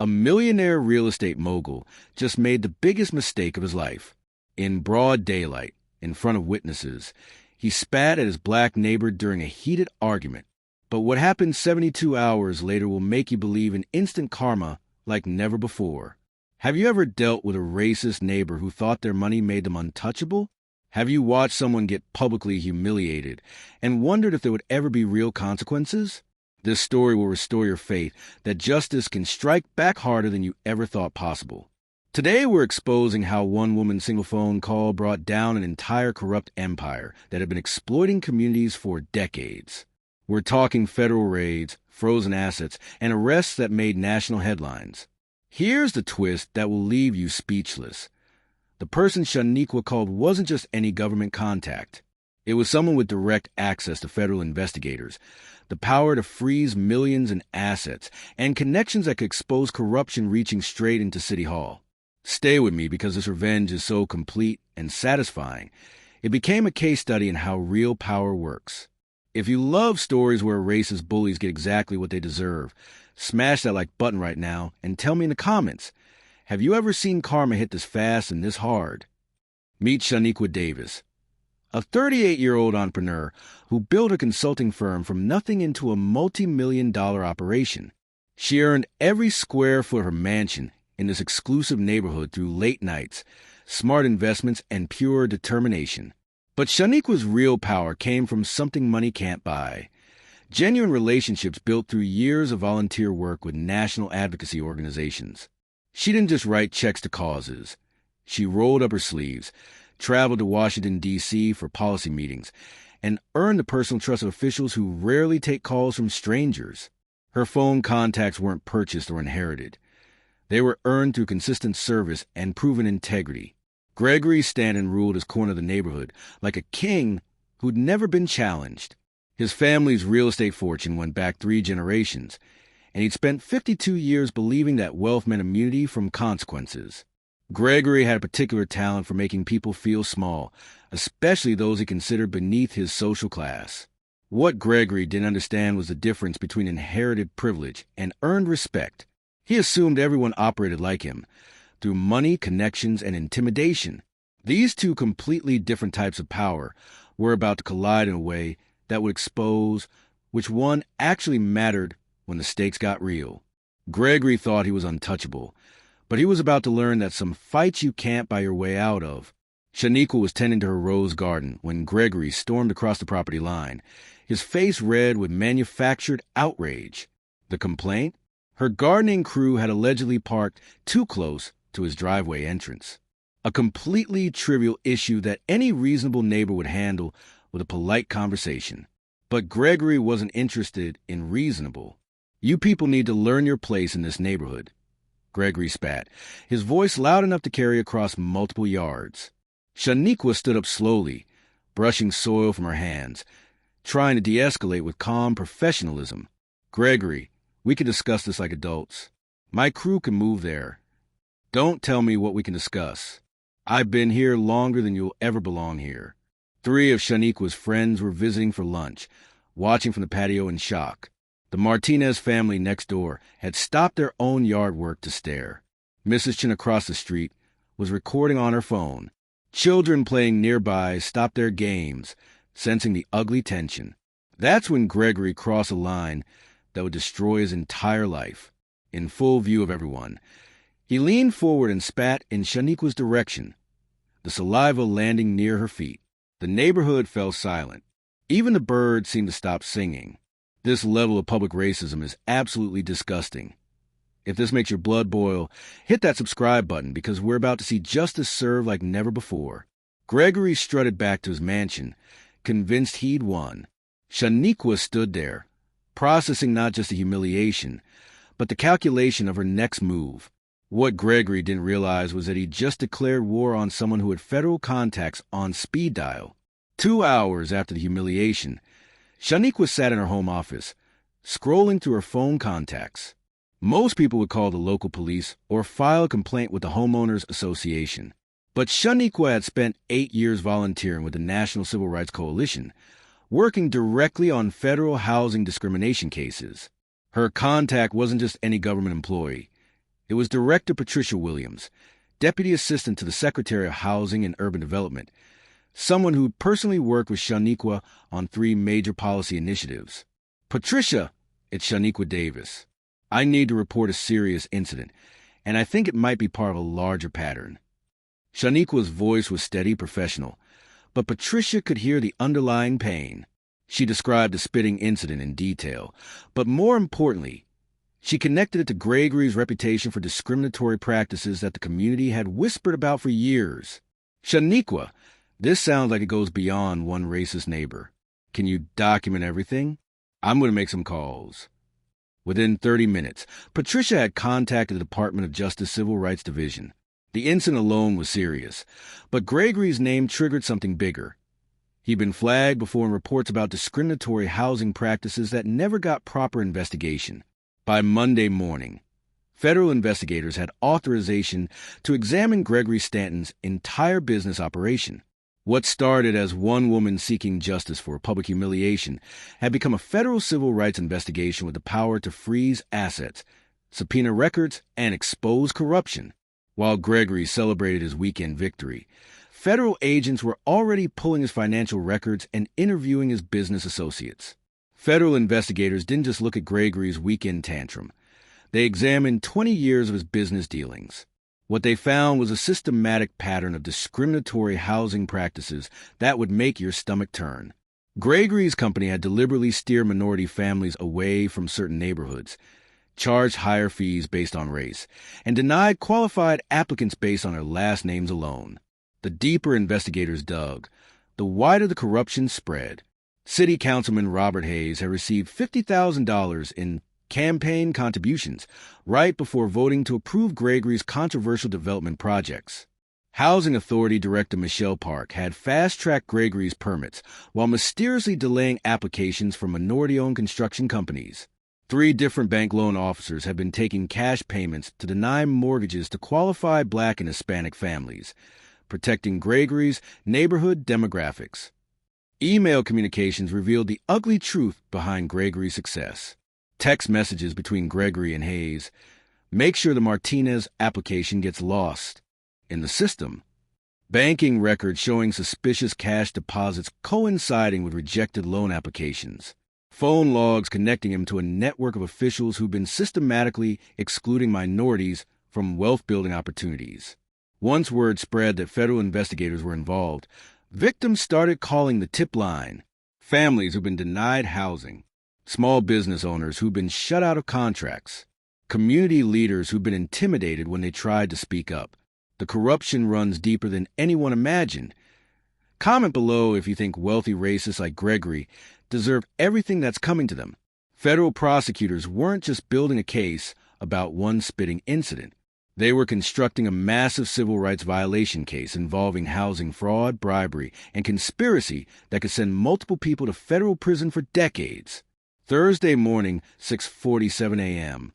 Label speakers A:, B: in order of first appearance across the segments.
A: A millionaire real estate mogul just made the biggest mistake of his life. In broad daylight, in front of witnesses, he spat at his black neighbor during a heated argument. But what happened 72 hours later will make you believe in instant karma like never before. Have you ever dealt with a racist neighbor who thought their money made them untouchable? Have you watched someone get publicly humiliated and wondered if there would ever be real consequences? This story will restore your faith that justice can strike back harder than you ever thought possible. Today we're exposing how one woman's single phone call brought down an entire corrupt empire that had been exploiting communities for decades. We're talking federal raids, frozen assets, and arrests that made national headlines. Here's the twist that will leave you speechless. The person Shaniqua called wasn't just any government contact. It was someone with direct access to federal investigators, the power to freeze millions in assets, and connections that could expose corruption reaching straight into City Hall. Stay with me because this revenge is so complete and satisfying. It became a case study in how real power works. If you love stories where racist bullies get exactly what they deserve, smash that like button right now and tell me in the comments, have you ever seen karma hit this fast and this hard? Meet Shaniqua Davis, a 38-year-old entrepreneur who built a consulting firm from nothing into a multi-million-dollar operation. She earned every square foot of her mansion in this exclusive neighborhood through late nights, smart investments, and pure determination. But Shaniqua's real power came from something money can't buy. Genuine relationships built through years of volunteer work with national advocacy organizations. She didn't just write checks to causes. She rolled up her sleeves, traveled to Washington, D.C. for policy meetings, and earned the personal trust of officials who rarely take calls from strangers. Her phone contacts weren't purchased or inherited. They were earned through consistent service and proven integrity. Gregory Stanton ruled his corner of the neighborhood like a king who'd never been challenged. His family's real estate fortune went back 3 generations, and he'd spent 52 years believing that wealth meant immunity from consequences. Gregory had a particular talent for making people feel small, especially those he considered beneath his social class. What Gregory didn't understand was the difference between inherited privilege and earned respect. He assumed everyone operated like him, through money, connections, and intimidation. These two completely different types of power were about to collide in a way that would expose which one actually mattered when the stakes got real. Gregory thought he was untouchable, but he was about to learn that some fights you can't buy your way out of. Shaniqua was tending to her rose garden when Gregory stormed across the property line, his face red with manufactured outrage. The complaint? Her gardening crew had allegedly parked too close to his driveway entrance. A completely trivial issue that any reasonable neighbor would handle with a polite conversation. But Gregory wasn't interested in reasonable. You people need to learn your place in this neighborhood. Gregory spat, his voice loud enough to carry across multiple yards. Shaniqua stood up slowly, brushing soil from her hands, trying to de-escalate with calm professionalism. Gregory, we can discuss this like adults. My crew can move there. Don't tell me what we can discuss. I've been here longer than you'll ever belong here. 3 of Shaniqua's friends were visiting for lunch, watching from the patio in shock. The Martinez family next door had stopped their own yard work to stare. Mrs. Chin across the street was recording on her phone. Children playing nearby stopped their games, sensing the ugly tension. That's when Gregory crossed a line that would destroy his entire life. In full view of everyone, he leaned forward and spat in Shaniqua's direction, the saliva landing near her feet. The neighborhood fell silent. Even the birds seemed to stop singing. This level of public racism is absolutely disgusting. If this makes your blood boil, hit that subscribe button because we're about to see justice served like never before. Gregory strutted back to his mansion, convinced he'd won. Shaniqua stood there, processing not just the humiliation, but the calculation of her next move. What Gregory didn't realize was that he just declared war on someone who had federal contacts on speed dial. 2 hours after the humiliation, Shaniqua sat in her home office, scrolling through her phone contacts. Most people would call the local police or file a complaint with the Homeowners Association. But Shaniqua had spent 8 years volunteering with the National Civil Rights Coalition, working directly on federal housing discrimination cases. Her contact wasn't just any government employee. It was Director Patricia Williams, Deputy Assistant to the Secretary of Housing and Urban Development, someone who personally worked with Shaniqua on 3 major policy initiatives. Patricia, it's Shaniqua Davis. I need to report a serious incident, and I think it might be part of a larger pattern. Shaniqua's voice was steady, professional, but Patricia could hear the underlying pain. She described the spitting incident in detail, but more importantly, she connected it to Gregory's reputation for discriminatory practices that the community had whispered about for years. Shaniqua, this sounds like it goes beyond one racist neighbor. Can you document everything? I'm going to make some calls. Within 30 minutes, Patricia had contacted the Department of Justice Civil Rights Division. The incident alone was serious, but Gregory's name triggered something bigger. He'd been flagged before in reports about discriminatory housing practices that never got proper investigation. By Monday morning, federal investigators had authorization to examine Gregory Stanton's entire business operation. What started as one woman seeking justice for public humiliation had become a federal civil rights investigation with the power to freeze assets, subpoena records, and expose corruption. While Gregory celebrated his weekend victory, federal agents were already pulling his financial records and interviewing his business associates. Federal investigators didn't just look at Gregory's weekend tantrum. They examined 20 years of his business dealings. What they found was a systematic pattern of discriminatory housing practices that would make your stomach turn. Gregory's company had deliberately steered minority families away from certain neighborhoods, charged higher fees based on race, and denied qualified applicants based on their last names alone. The deeper investigators dug, the wider the corruption spread. City Councilman Robert Hayes had received $50,000 in campaign contributions right before voting to approve Gregory's controversial development projects. Housing Authority Director Michelle Park had fast-tracked Gregory's permits while mysteriously delaying applications from minority-owned construction companies. 3 different bank loan officers had been taking cash payments to deny mortgages to qualified Black and Hispanic families, protecting Gregory's neighborhood demographics. Email communications revealed the ugly truth behind Gregory's success. Text messages between Gregory and Hayes. Make sure the Martinez application gets lost in the system. Banking records showing suspicious cash deposits coinciding with rejected loan applications. Phone logs connecting him to a network of officials who've been systematically excluding minorities from wealth-building opportunities. Once word spread that federal investigators were involved, victims started calling the tip line. Families who've been denied housing, small business owners who've been shut out of contracts, community leaders who've been intimidated when they tried to speak up. The corruption runs deeper than anyone imagined. Comment below if you think wealthy racists like Gregory deserve everything that's coming to them. Federal prosecutors weren't just building a case about one spitting incident. They were constructing a massive civil rights violation case involving housing fraud, bribery, and conspiracy that could send multiple people to federal prison for decades. Thursday morning, 6:47 a.m.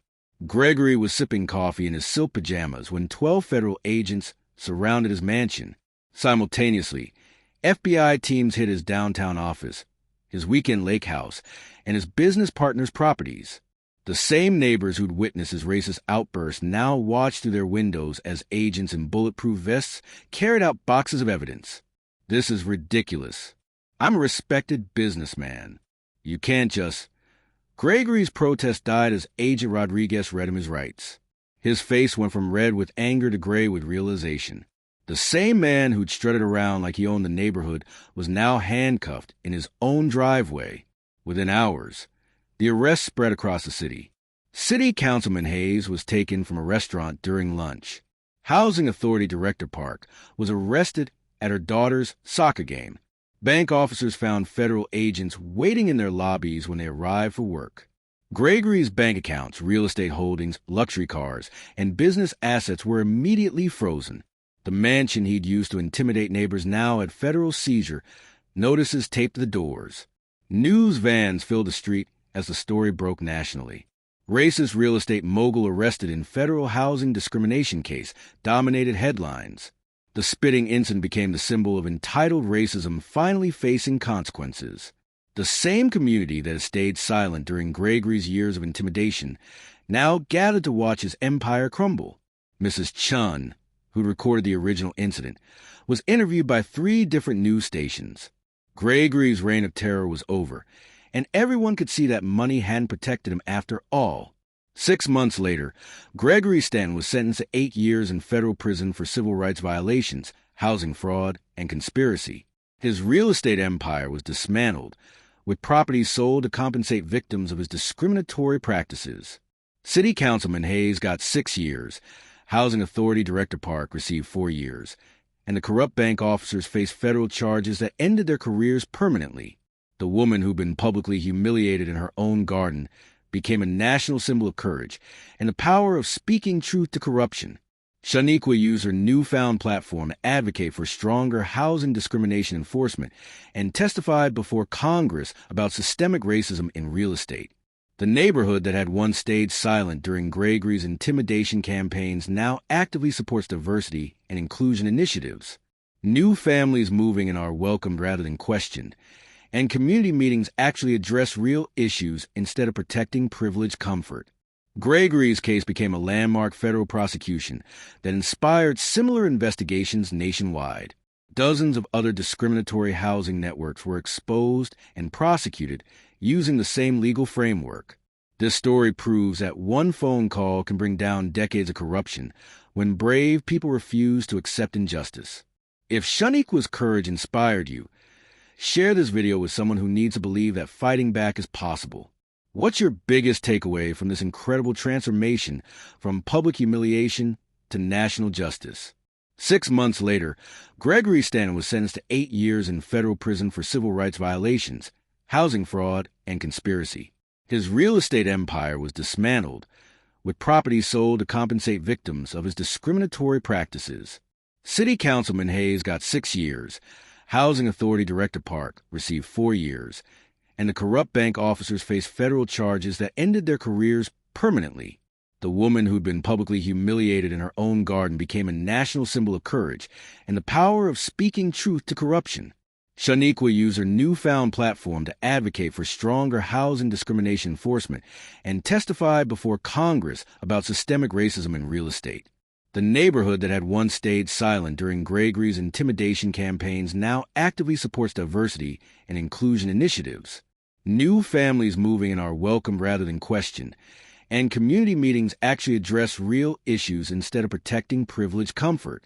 A: Gregory was sipping coffee in his silk pajamas when 12 federal agents surrounded his mansion. Simultaneously, FBI teams hit his downtown office, his weekend lake house, and his business partners' properties. The same neighbors who'd witnessed his racist outburst now watched through their windows as agents in bulletproof vests carried out boxes of evidence. This is ridiculous. I'm a respected businessman. You can't just... Gregory's protest died as Agent Rodriguez read him his rights. His face went from red with anger to gray with realization. The same man who'd strutted around like he owned the neighborhood was now handcuffed in his own driveway. Within hours, the arrest spread across the city. City Councilman Hayes was taken from a restaurant during lunch. Housing Authority Director Park was arrested at her daughter's soccer game. Bank officers found federal agents waiting in their lobbies when they arrived for work. Gregory's bank accounts, real estate holdings, luxury cars, and business assets were immediately frozen. The mansion he'd used to intimidate neighbors now had federal seizure, notices taped to the doors. News vans filled the street as the story broke nationally. Racist real estate mogul arrested in federal housing discrimination case dominated headlines. The spitting incident became the symbol of entitled racism finally facing consequences. The same community that had stayed silent during Gregory's years of intimidation now gathered to watch his empire crumble. Mrs. Chun, who recorded the original incident, was interviewed by 3 different news stations. Gregory's reign of terror was over, and everyone could see that money hadn't protected him after all. 6 months later, Gregory Stanton was sentenced to 8 years in federal prison for civil rights violations, housing fraud, and conspiracy. His real estate empire was dismantled, with properties sold to compensate victims of his discriminatory practices. City Councilman Hayes got 6 years, Housing Authority Director Park received 4 years, and the corrupt bank officers faced federal charges that ended their careers permanently. The woman who'd been publicly humiliated in her own garden became a national symbol of courage and the power of speaking truth to corruption. Shaniqua used her newfound platform to advocate for stronger housing discrimination enforcement and testified before Congress about systemic racism in real estate. The neighborhood that had once stayed silent during Gregory's intimidation campaigns now actively supports diversity and inclusion initiatives. New families moving in are welcomed rather than questioned, and community meetings actually address real issues instead of protecting privileged comfort. Gregory's case became a landmark federal prosecution that inspired similar investigations nationwide. Dozens of other discriminatory housing networks were exposed and prosecuted using the same legal framework. This story proves that one phone call can bring down decades of corruption when brave people refuse to accept injustice. If Shaniqua's courage inspired you, share this video with someone who needs to believe that fighting back is possible. What's your biggest takeaway from this incredible transformation from public humiliation to national justice? 6 months later, Gregory Stanton was sentenced to 8 years in federal prison for civil rights violations, housing fraud, and conspiracy. His real estate empire was dismantled, with properties sold to compensate victims of his discriminatory practices. City Councilman Hayes got 6 years, Housing Authority Director Park received 4 years, and the corrupt bank officers faced federal charges that ended their careers permanently. The woman who'd been publicly humiliated in her own garden became a national symbol of courage and the power of speaking truth to corruption. Shaniqua used her newfound platform to advocate for stronger housing discrimination enforcement and testified before Congress about systemic racism in real estate. The neighborhood that had once stayed silent during Gregory's intimidation campaigns now actively supports diversity and inclusion initiatives. New families moving in are welcomed rather than questioned, and community meetings actually address real issues instead of protecting privileged comfort.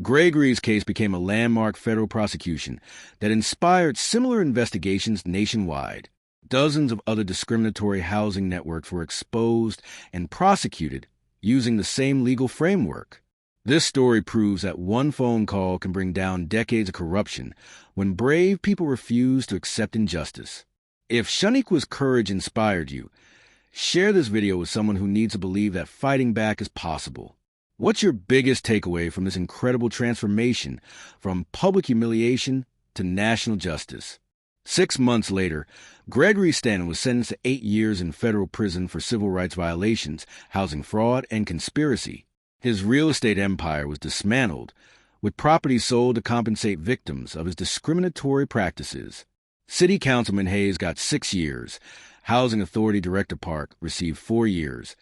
A: Gregory's case became a landmark federal prosecution that inspired similar investigations nationwide. Dozens of other discriminatory housing networks were exposed and prosecuted using the same legal framework. This story proves that one phone call can bring down decades of corruption when brave people refuse to accept injustice. If Shaniqua's courage inspired you, share this video with someone who needs to believe that fighting back is possible. What's your biggest takeaway from this incredible transformation from public humiliation to national justice? 6 months later, Gregory Stanton was sentenced to 8 years in federal prison for civil rights violations, housing fraud, and conspiracy. His real estate empire was dismantled, with properties sold to compensate victims of his discriminatory practices. City Councilman Hayes got 6 years, Housing Authority Director Park received 4 years,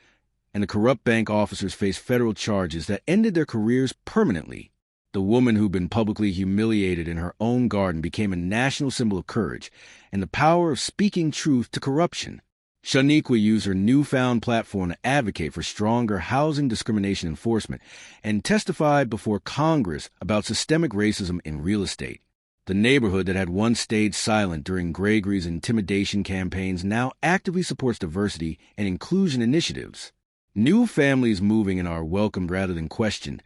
A: and the corrupt bank officers faced federal charges that ended their careers permanently. The woman who'd been publicly humiliated in her own garden became a national symbol of courage and the power of speaking truth to corruption. Shaniqua used her newfound platform to advocate for stronger housing discrimination enforcement and testified before Congress about systemic racism in real estate. The neighborhood that had once stayed silent during Gregory's intimidation campaigns now actively supports diversity and inclusion initiatives. New families moving in are welcomed rather than questioned,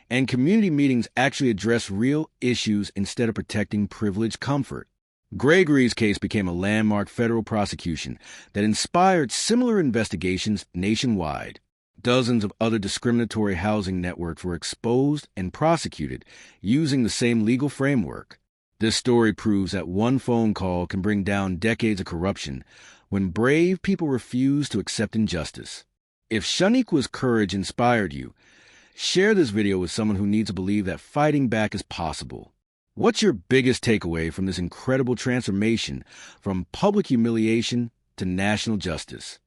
A: and community meetings actually address real issues instead of protecting privileged comfort. Gregory's case became a landmark federal prosecution that inspired similar investigations nationwide. Dozens of other discriminatory housing networks were exposed and prosecuted using the same legal framework. This story proves that one phone call can bring down decades of corruption when brave people refuse to accept injustice. If Shaniqua's courage inspired you, share this video with someone who needs to believe that fighting back is possible. What's your biggest takeaway from this incredible transformation from public humiliation to national justice?